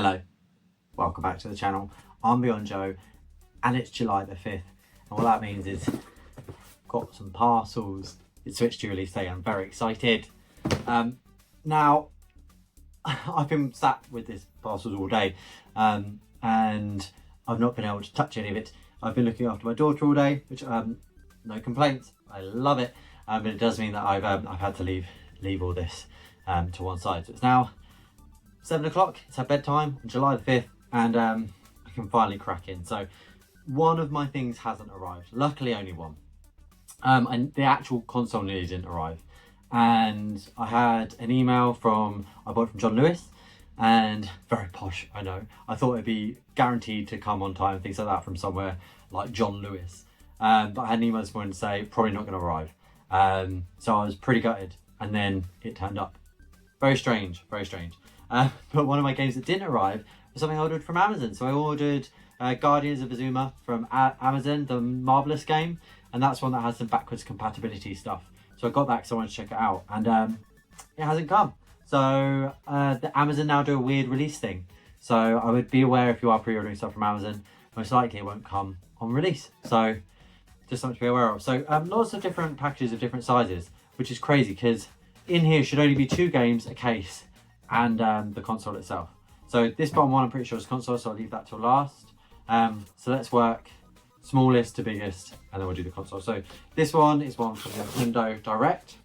Hello, welcome back to the channel. I'm Beyond Joe and it's July the 5th, and what that means is got some parcels. It's Switch 2 release day. I'm very excited. Now I've been sat with this parcels all day and I've not been able to touch any of it. I've been looking after my daughter all day, which no complaints, I love it, but it does mean that I've had to leave all this to one side. So it's now 7 o'clock, it's her bedtime on July the 5th, and I can finally crack in. So one of my things hasn't arrived, luckily only one, and the actual console nearly didn't arrive. And I had an email I bought from John Lewis, and very posh, I know. I thought it'd be guaranteed to come on time, things like that, from somewhere like John Lewis. But I had an email this morning to say probably not going to arrive. So I was pretty gutted, and then it turned up. Very strange, very strange. But one of my games that didn't arrive was something I ordered from Amazon. So I ordered Guardians of Azuma from Amazon, the Marvelous game, and that's one that has some backwards compatibility stuff. So I got that because I wanted to check it out, and it hasn't come. So the Amazon now do a weird release thing. So I would be aware if you are pre-ordering stuff from Amazon, most likely it won't come on release. So just something to be aware of. So lots of different packages of different sizes, which is crazy because in here should only be 2 games, a case, and the console itself. So this bottom one I'm pretty sure is console, so I'll leave that till last. So let's work smallest to biggest, and then we'll do the console. So this one is one from Nintendo Direct.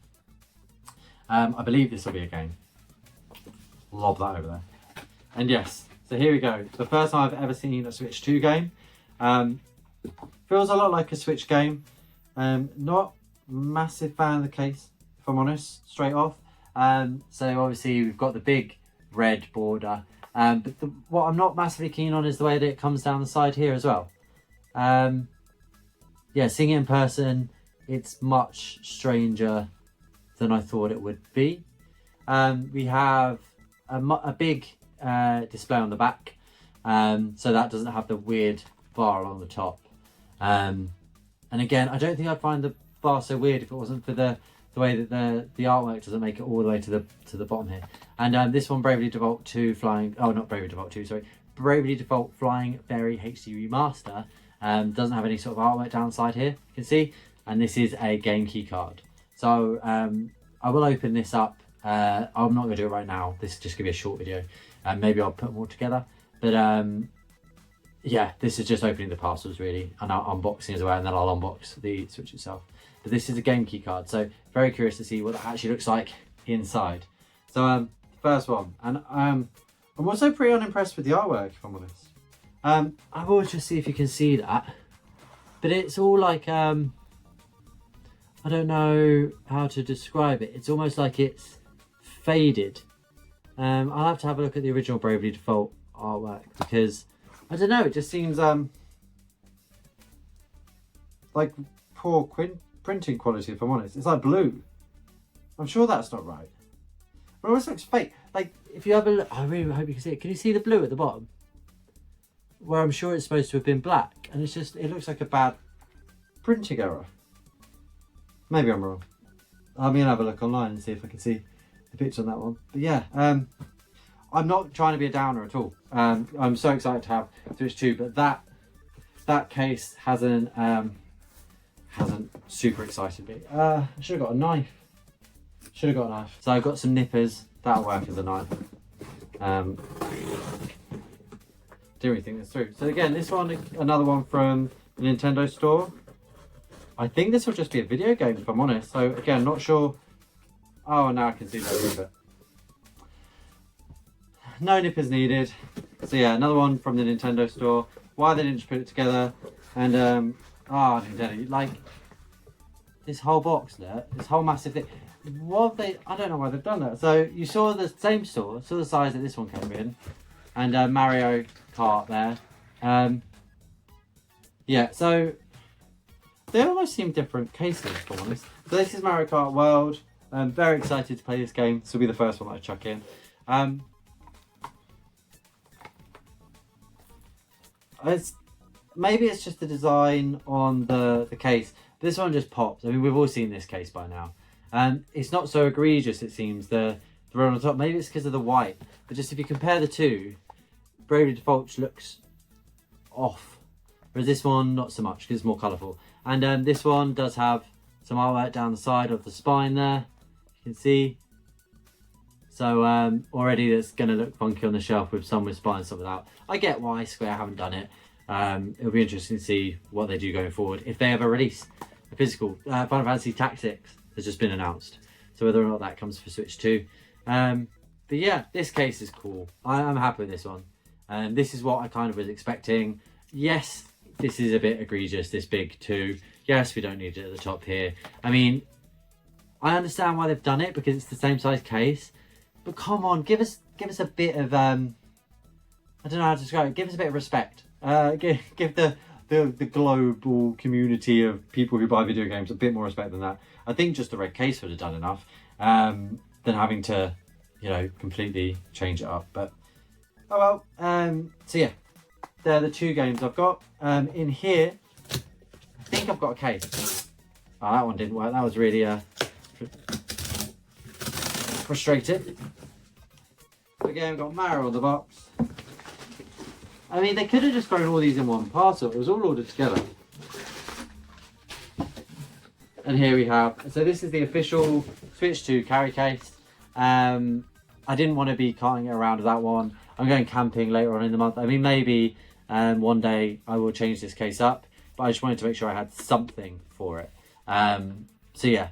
I believe this will be a game. Lob that over there. And yes, so here we go. The first time I've ever seen a Switch 2 game. Feels a lot like a Switch game. Not massive fan of the case, if I'm honest, straight off. So obviously we've got the big red border, but what I'm not massively keen on is the way that it comes down the side here as well. Yeah, seeing it in person, it's much stranger than I thought it would be. We have a big display on the back, so that doesn't have the weird bar along the top. And again, I don't think I'd find the bar so weird if it wasn't for the way that the artwork doesn't make it all the way to the bottom here. And this one, Bravely Default 2 Flying, oh not Bravely Default 2, sorry, Bravely Default Flying Fairy HD Remaster, doesn't have any sort of artwork downside here, you can see, and this is a game key card. So I will open this up. I'm not going to do it right now, this is just going to be a short video, and maybe I'll put them all together, but yeah, this is just opening the parcels really, and unboxing as well, and then I'll unbox the Switch itself. But this is a game key card, so very curious to see what that actually looks like inside. So first one, and I'm also pretty unimpressed with the artwork, if I'm honest. I will just see if you can see that, but it's all like I don't know how to describe it. It's almost like it's faded. I'll have to have a look at the original Bravely Default artwork because I don't know, it just seems like poor printing quality, if I'm honest. It's like blue. I'm sure that's not right. But it almost looks fake. Like if you have a look, I really hope you can see it. Can you see the blue at the bottom? Where I'm sure it's supposed to have been black, and it's just, it looks like a bad printing error. Maybe I'm wrong. I'm gonna have a look online and see if I can see the picture on that one. But yeah, I'm not trying to be a downer at all. I'm so excited to have Switch 2, but that case hasn't super excited me. I should have got a knife. So I've got some nippers. That'll work as a knife. Do we think this through? So again, this one, another one from the Nintendo store. I think this will just be a video game, if I'm honest. So again, not sure. Oh, now I can see that a little bit. No nippers needed. So yeah, another one from the Nintendo store. Why they didn't just put it together? And Nintendo, like this whole box there, this whole massive thing. What they? I don't know why they've done that. So you saw the same store, saw the size that this one came in, and Mario Kart there. Yeah, so they almost seem different cases, if I'm honest. So this is Mario Kart World. I'm very excited to play this game. This will be the first one that I chuck in. Maybe it's just the design on the case. This one just pops. I mean, we've all seen this case by now. It's not so egregious, it seems, the red on the top. Maybe it's because of the white. But just if you compare the two, Bravely Default looks off, whereas this one not so much because it's more colourful. And this one does have some artwork down the side of the spine there, you can see. So already that's going to look funky on the shelf with some with spine, some without. I get why Square haven't done it. It'll be interesting to see what they do going forward if they ever release a physical. Final Fantasy Tactics has just been announced, so whether or not that comes for Switch 2. But yeah, this case is cool. I'm happy with this one. This is what I kind of was expecting. Yes, this is a bit egregious, this big 2. Yes, we don't need it at the top here. I mean, I understand why they've done it because it's the same size case. But come on, give us a bit of I don't know how to describe it. Give us a bit of respect. Give the global community of people who buy video games a bit more respect than that. I think just the red case would have done enough than having to, you know, completely change it up. But oh well. So yeah, they're the 2 games I've got. In here, I think I've got a case. Oh, that one didn't work. That was really frustrated. Again, we've got Mario on the box. I mean, they could have just thrown all these in one parcel. It was all ordered together. And here we have, so this is the official Switch 2 carry case. I didn't want to be carting it around with that one. I'm going camping later on in the month. I mean, maybe one day I will change this case up, but I just wanted to make sure I had something for it. So yeah,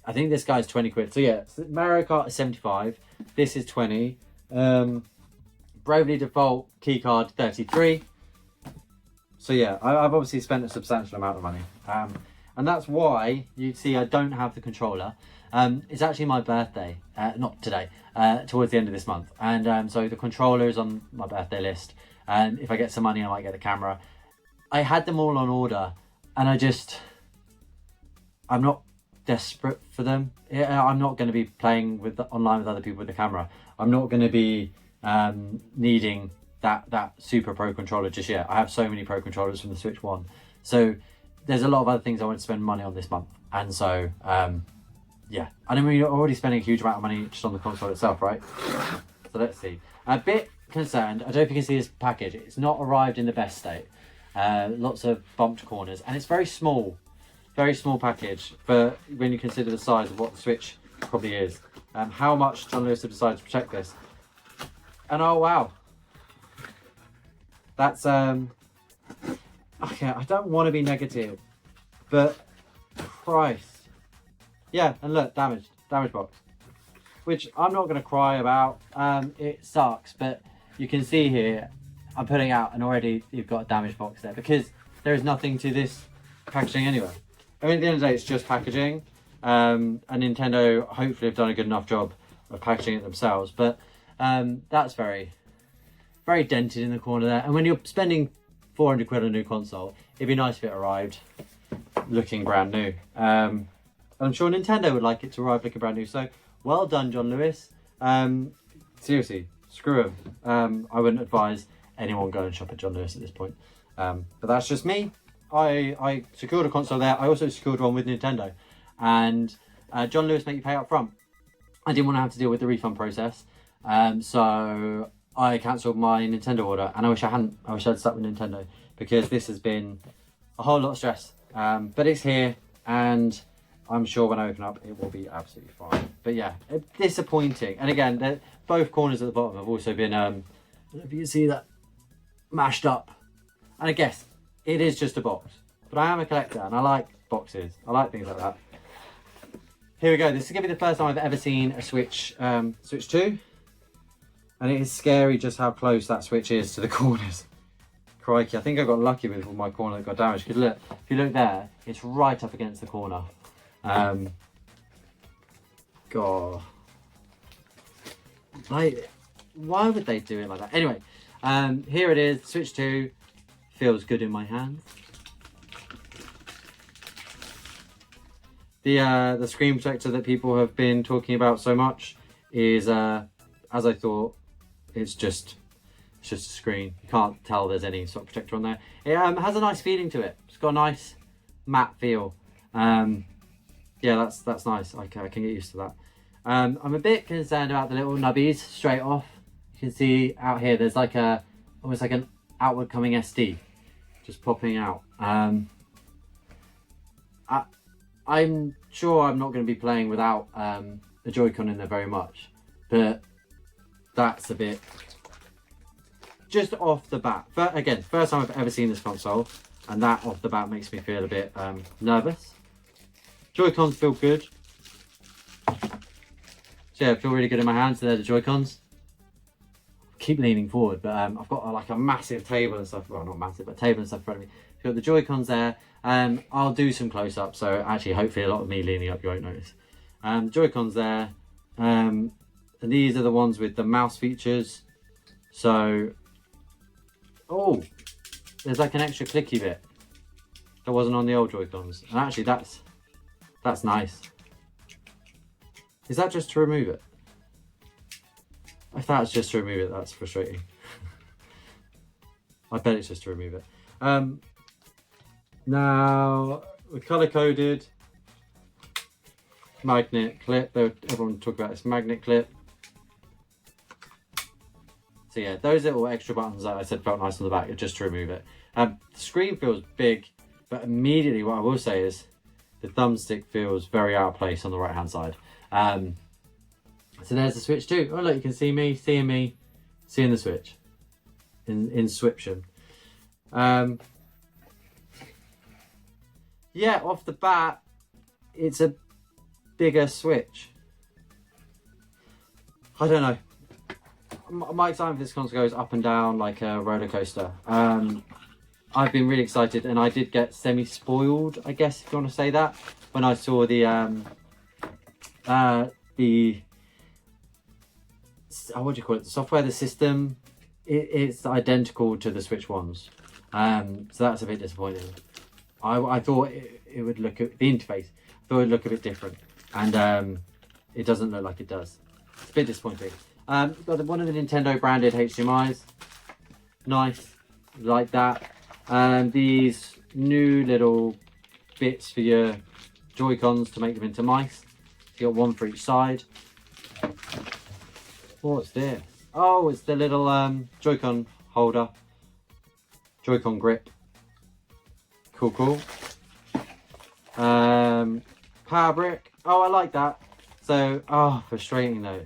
I think this guy's 20 quid. So yeah, Mario Kart is 75. This is 20. Bravely Default keycard 33. So yeah, I've obviously spent a substantial amount of money. And that's why you see I don't have the controller. It's actually my birthday, not today, towards the end of this month. And so the controller is on my birthday list. And if I get some money, I might get the camera. I had them all on order and I'm not desperate for them. I'm not going to be playing online with other people with the camera. I'm not going to be needing that super pro controller just yet. I have so many pro controllers from the Switch 1. So there's a lot of other things I want to spend money on this month. And so, yeah. I mean, you're already spending a huge amount of money just on the console itself, right? So let's see. A bit concerned. I don't know if you can see this package. It's not arrived in the best state. Lots of bumped corners. And it's very small package for when you consider the size of what the Switch probably is. How much John Lewis have decided to protect this. And oh wow. That's okay, I don't want to be negative, but Christ. Yeah, and look, damage box. Which I'm not gonna cry about. It sucks, but you can see here I'm putting out and already you've got a damaged box there because there is nothing to this packaging anyway. I mean, at the end of the day, it's just packaging. And Nintendo hopefully have done a good enough job of packaging it themselves. But that's very, very dented in the corner there. And when you're spending 400 quid on a new console, it'd be nice if it arrived looking brand new. I'm sure Nintendo would like it to arrive looking brand new. So well done, John Lewis. Seriously, screw him. I wouldn't advise anyone go and shop at John Lewis at this point. But that's just me. I secured a console there. I also secured one with Nintendo. And John Lewis make you pay up front. I didn't want to have to deal with the refund process. So I cancelled my Nintendo order. And I wish I hadn't. I wish I'd stuck with Nintendo. Because this has been a whole lot of stress. But it's here. And I'm sure when I open up, it will be absolutely fine. But yeah, disappointing. And again, both corners at the bottom have also been, I don't know if you can see that, mashed up. And I guess it is just a box. But I am a collector and I like boxes. I like things like that. Here we go. This is going to be the first time I've ever seen a Switch 2. And it is scary just how close that Switch is to the corners. Crikey, I think I got lucky with my corner that got damaged. Because look, if you look there, it's right up against the corner. God. Like, why would they do it like that? Anyway, here it is. Switch 2 feels good in my hands. The screen protector that people have been talking about so much is, as I thought, it's just a screen. You can't tell there's any sort of protector on there. It has a nice feeling to it. It's got a nice matte feel. Yeah, that's nice. I can get used to that. I'm a bit concerned about the little nubbies straight off. You can see out here there's like a almost like an outward coming SD, just popping out. I'm sure I'm not going to be playing without the Joy-Con in there very much, but that's a bit just off the bat. But again, first time I've ever seen this console, and that off the bat makes me feel a bit nervous. Joy-Cons feel good. So yeah, I feel really good in my hands. They're the Joy-Cons. Keep leaning forward, but I've got like a massive table and stuff. Well, not massive, but table and stuff in front of me. I've got the Joy-Cons there. I'll do some close-ups, so actually hopefully a lot of me leaning up you won't notice. Joy-Cons there, and these are the ones with the mouse features. So, oh, there's like an extra clicky bit that wasn't on the old Joy-Cons, and actually that's nice. Is that just to remove it? If that's just to remove it, that's frustrating. I bet it's just to remove it. Now, we're colour-coded. Magnet clip. Everyone talk about this magnet clip. So yeah, those little extra buttons that I said felt nice on the back are just to remove it. The screen feels big, but immediately what I will say is the thumbstick feels very out of place on the right-hand side. So there's the Switch too. Oh look, you can see me, seeing the Switch in Swiption. Yeah, off the bat, it's a bigger Switch. I don't know. My excitement for this console goes up and down like a roller coaster. I've been really excited, and I did get semi-spoiled, I guess, if you want to say that, when I saw the what do you call it? The software, the system. It's identical to the Switch ones, so that's a bit disappointing. I thought it would look at the interface. I thought it would look a bit different, and it doesn't look like it does. It's a bit disappointing. Got one of the Nintendo branded HDMIs. Nice, like that. These new little bits for your Joy-Cons to make them into mice. You got one for each side. What's this? Oh, it's the little Joy-Con holder. Joy-Con grip. Cool. Power brick. Oh, I like that. So, frustrating though.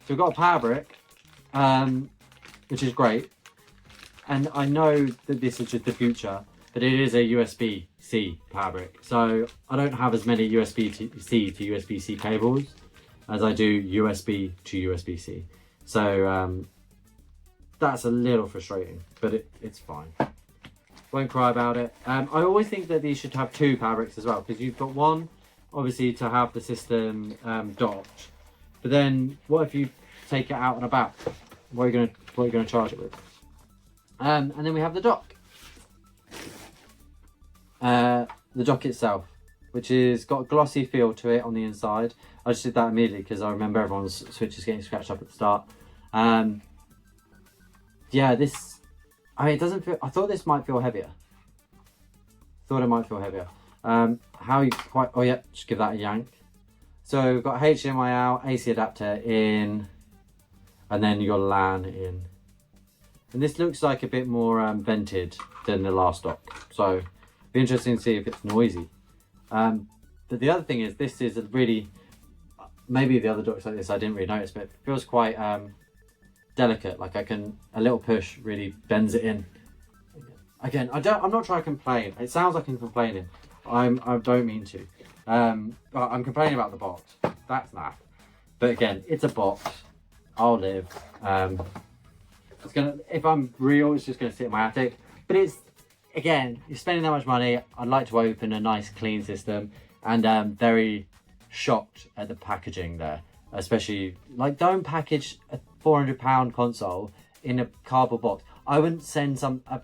So we've got a power brick, which is great. And I know that this is just the future, but it is a USB-C power brick. So I don't have as many USB-C to USB-C cables as I do USB to USB-C. So that's a little frustrating, but it's fine. Won't cry about it. I always think that these should have two power bricks as well, because you've got one, obviously, to have the system docked. But then, what if you take it out and about? What are you gonna charge it with? And then we have the dock. The dock itself, which is got a glossy feel to it on the inside. I just did that immediately because I remember everyone's switches getting scratched up at the start. Yeah, this. I mean, it doesn't feel. I thought this might feel heavier. Thought it might feel heavier. How you quite? Oh yeah, just give that a yank. So we've got HDMI out, AC adapter in, and then your LAN in. And this looks like a bit more vented than the last dock. So be interesting to see if it's noisy. But the other thing is, this is a really, maybe the other docks like this I didn't really notice, but it feels quite delicate. Like a little push really bends it in. Again, I'm not trying to complain. It sounds like I'm complaining. I don't mean to. I'm complaining about the box. That's that. But again, it's a box. I'll live. It's gonna. If I'm real, it's just gonna sit in my attic. But it's, again, you're spending that much money. I'd like to open a nice, clean system, and very shocked at the packaging there. Especially, like, don't package a £400 console in a cardboard box. I wouldn't send a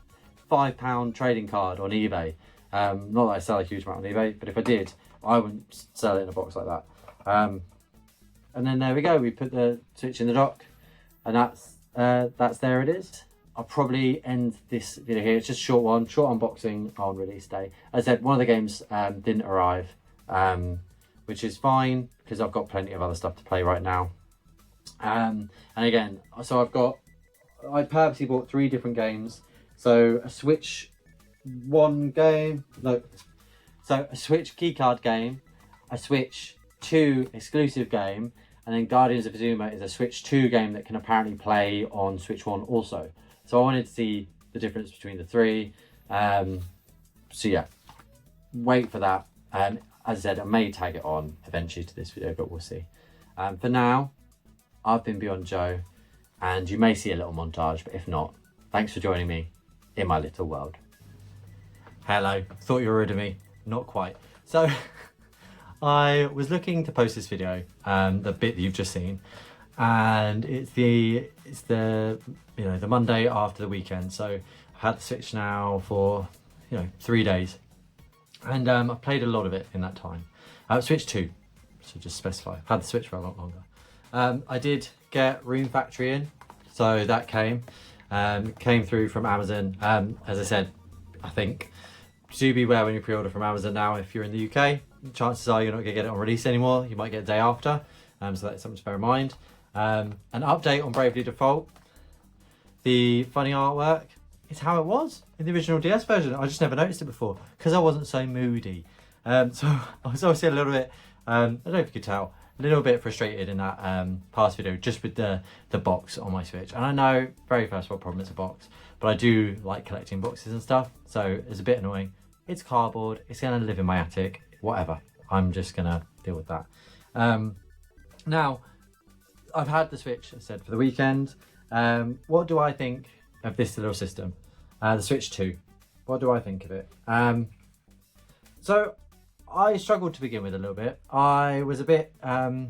£5 trading card on eBay. Not that I sell a huge amount on eBay, but if I did, I wouldn't sell it in a box like that. And then there we go. We put the Switch in the dock, and that's there it is. I'll probably end this video here. It's just a short one, short unboxing on release day. As I said, one of the games didn't arrive, which is fine because I've got plenty of other stuff to play right now. And again, so I've got I purposely bought 3 different games. So a Switch 1 game, no, so a Switch keycard game, a Switch 2 exclusive game, and then Guardians of Azuma is a Switch 2 game that can apparently play on Switch 1 also. So I wanted to see the difference between the 3. So yeah, wait for that. As I said, I may tag it on eventually to this video, but we'll see. For now, I've been Beyond Joe, and you may see a little montage, but if not, thanks for joining me in my little world. Hello, thought you were rid of me. Not quite. So I was looking to post this video, the bit that you've just seen, and it's the the Monday after the weekend. So I've had the Switch now for 3 days, and I've played a lot of it in that time. Switch 2, so just specify. I've had the Switch for a lot longer. I did get Room Factory in, so that came through from Amazon. As I said, I think do beware when you pre-order from Amazon now. If you're in the UK, chances are you're not going to get it on release anymore. You might get a day after, so that's something to bear in mind. An update on Bravely Default. The funny artwork is how it was in the original DS version. I just never noticed it before because I wasn't so moody. So I was obviously a little bit, I don't know if you could tell, a little bit frustrated in that past video just with the box on my Switch. And I know, very first world problem, it's a box, but I do like collecting boxes and stuff, so it's a bit annoying. It's cardboard, it's gonna live in my attic, whatever. I'm just gonna deal with that. Now, I've had the Switch, as I said, for the weekend. What do I think of this little system? The Switch 2. What do I think of it? So I struggled to begin with a little bit. I was a bit, I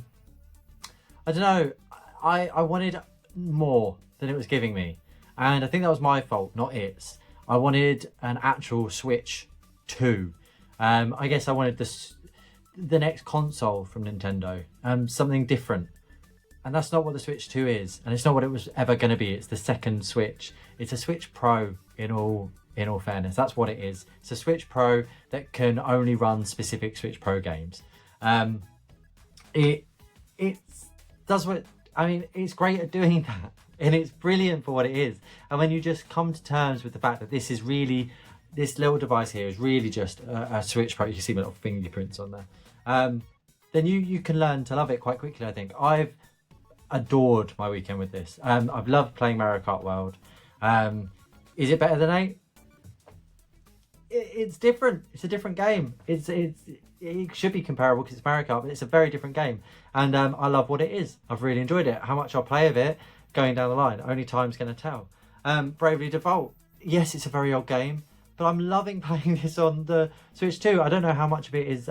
don't know, I wanted more than it was giving me. And I think that was my fault, not its. I wanted an actual Switch 2. I guess I wanted the next console from Nintendo, something different. And that's not what the Switch 2 is. And it's not what it was ever going to be. It's the second Switch. It's a Switch Pro in all fairness. That's what it is. It's a Switch Pro that can only run specific Switch Pro games. It does what, I mean, it's great at doing that. And it's brilliant for what it is. And when you just come to terms with the fact that this is really, this little device here is really just a Switch Pro, you can see my little fingerprints on there, then you can learn to love it quite quickly, I think. I've adored my weekend with this. I've loved playing MarioKartWorld. Is it better than 8? It's different. It's a different game. It should be comparable because it's Mario Kart, but it's a very different game. And I love what it is. I've really enjoyed it. How much I'll play of it going down the line, only time's going to tell. Bravely Default. Yes, it's a very old game, but I'm loving playing this on the Switch 2. I don't know how much of it is,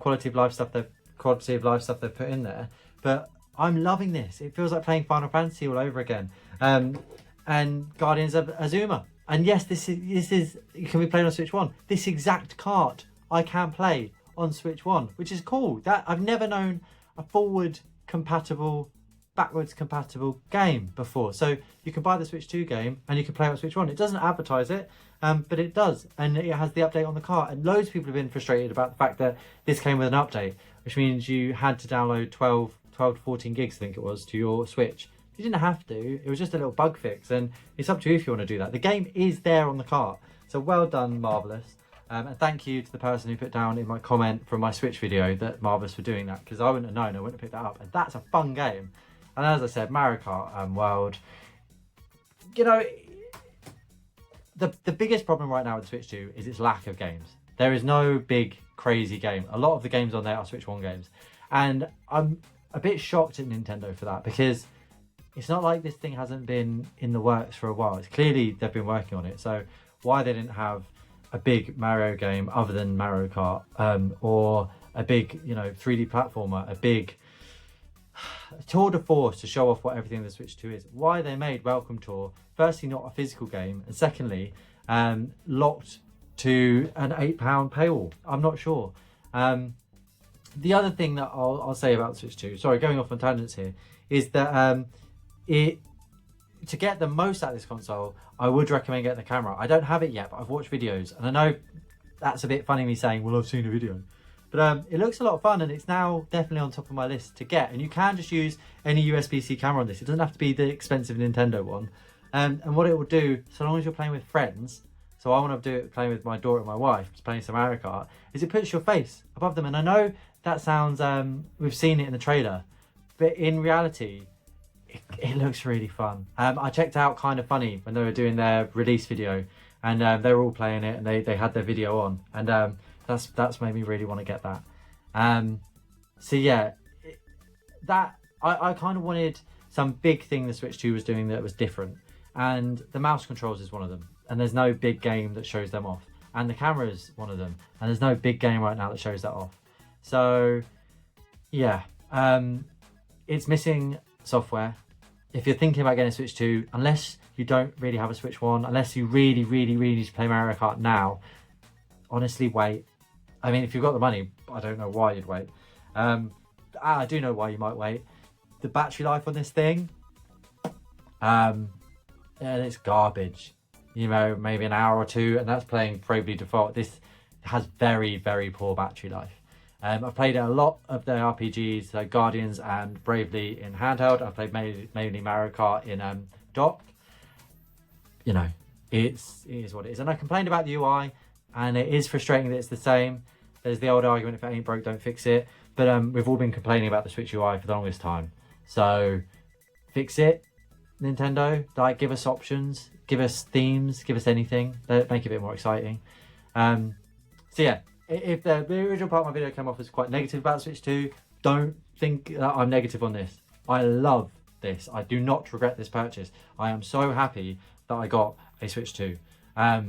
quality of life stuff they've put in there, but I'm loving this. It feels like playing Final Fantasy all over again. And Guardians of Azuma. And yes, this is can be played on Switch 1. This exact cart I can play on Switch 1, which is cool. That I've never known a forward compatible, backwards compatible game before. So you can buy the Switch 2 game and you can play it on Switch 1. It doesn't advertise it, but it does. And it has the update on the cart. And loads of people have been frustrated about the fact that this came with an update, which means you had to download 12 to 14 gigs, I think it was, to your Switch. You didn't have to. It was just a little bug fix, and it's up to you if you want to do that. The game is there on the cart, so well done, Marvellous. And thank you to the person who put down in my comment from my Switch video that Marvellous were doing that, because I wouldn't have known. I wouldn't have picked that up. And that's a fun game. And as I said, Mario Kart World. You know, the biggest problem right now with the Switch 2 is its lack of games. There is no big, crazy game. A lot of the games on there are Switch 1 games. And I'm a bit shocked at Nintendo for that, because it's not like this thing hasn't been in the works for a while. It's clearly they've been working on it. So why they didn't have a big Mario game other than Mario Kart, or a big, 3D platformer, a big tour de force to show off what everything the Switch 2 is. Why they made Welcome Tour, firstly, not a physical game, and secondly, locked to an £8 paywall. I'm not sure. The other thing that I'll say about the Switch 2, sorry, going off on tangents here, is that to get the most out of this console, I would recommend getting the camera. I don't have it yet, but I've watched videos, and I know that's a bit funny me saying, well, I've seen a video, but it looks a lot of fun, and it's now definitely on top of my list to get. And you can just use any USB-C camera on this. It doesn't have to be the expensive Nintendo one. And what it will do, so long as you're playing with friends, so I want to do it playing with my daughter and my wife, playing some Mario Kart, is it puts your face above them. And I know that sounds, we've seen it in the trailer, but in reality, it looks really fun. I checked out Kind of Funny when they were doing their release video, and they were all playing it, and they had their video on, and that's made me really want to get that. So yeah, I kind of wanted some big thing the Switch 2 was doing that was different, and the mouse controls is one of them, and there's no big game that shows them off, and the camera is one of them, and there's no big game right now that shows that off. So yeah, it's missing software. If you're thinking about getting a Switch 2, unless you don't really have a Switch 1, unless you really need to play Mario Kart now, honestly wait. I mean, if you've got the money, I don't know why you'd wait. I do know why you might wait. The battery life on this thing, and it's garbage. You know, maybe an hour or two, and that's playing Bravely Default. This has very poor battery life. I've played a lot of the RPGs, so Guardians and Bravely in handheld. I've played mainly Mario Kart in dock. You know, it is what it is. And I complained about the UI, and it is frustrating that it's the same. There's the old argument, if it ain't broke, don't fix it. But we've all been complaining about the Switch UI for the longest time. So fix it, Nintendo. Like, give us options, give us themes, give us anything. Make it a bit more exciting. So yeah. If the original part of my video came off as quite negative about Switch 2, don't think that I'm negative on this. I love this. I do not regret this purchase. I am so happy that I got a Switch 2. I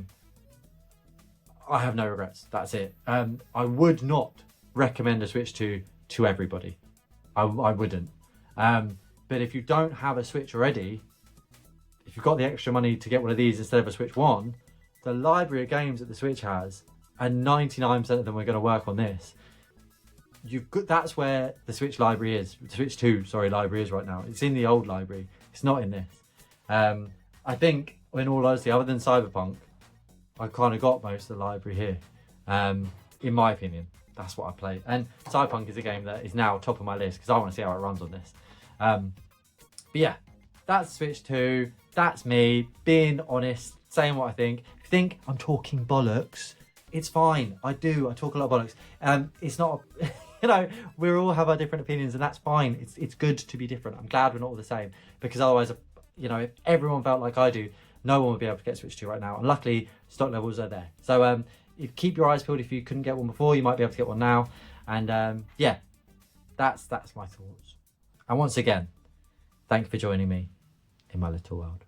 have no regrets. That's it. I would not recommend a Switch 2 to everybody. I wouldn't. But if you don't have a Switch already, if you've got the extra money to get one of these instead of a Switch 1, the library of games that the Switch has, and 99% of them are going to work on this. That's where the Switch library is. The Switch 2, library is right now. It's in the old library. It's not in this. I think, in all honesty, other than Cyberpunk, I kind of got most of the library here. In my opinion, that's what I played. And Cyberpunk is a game that is now top of my list because I want to see how it runs on this. But yeah, that's Switch 2. That's me being honest, saying what I think. If you think I'm talking bollocks, it's fine. I talk a lot of bollocks. It's not, you know, we all have our different opinions, and that's fine. It's good to be different. I'm glad we're not all the same, because otherwise, you know, if everyone felt like I do, no one would be able to get Switch 2 right now. And luckily, stock levels are there. So keep your eyes peeled. If you couldn't get one before, you might be able to get one now. And yeah, that's my thoughts. And once again, thank you for joining me in my little world.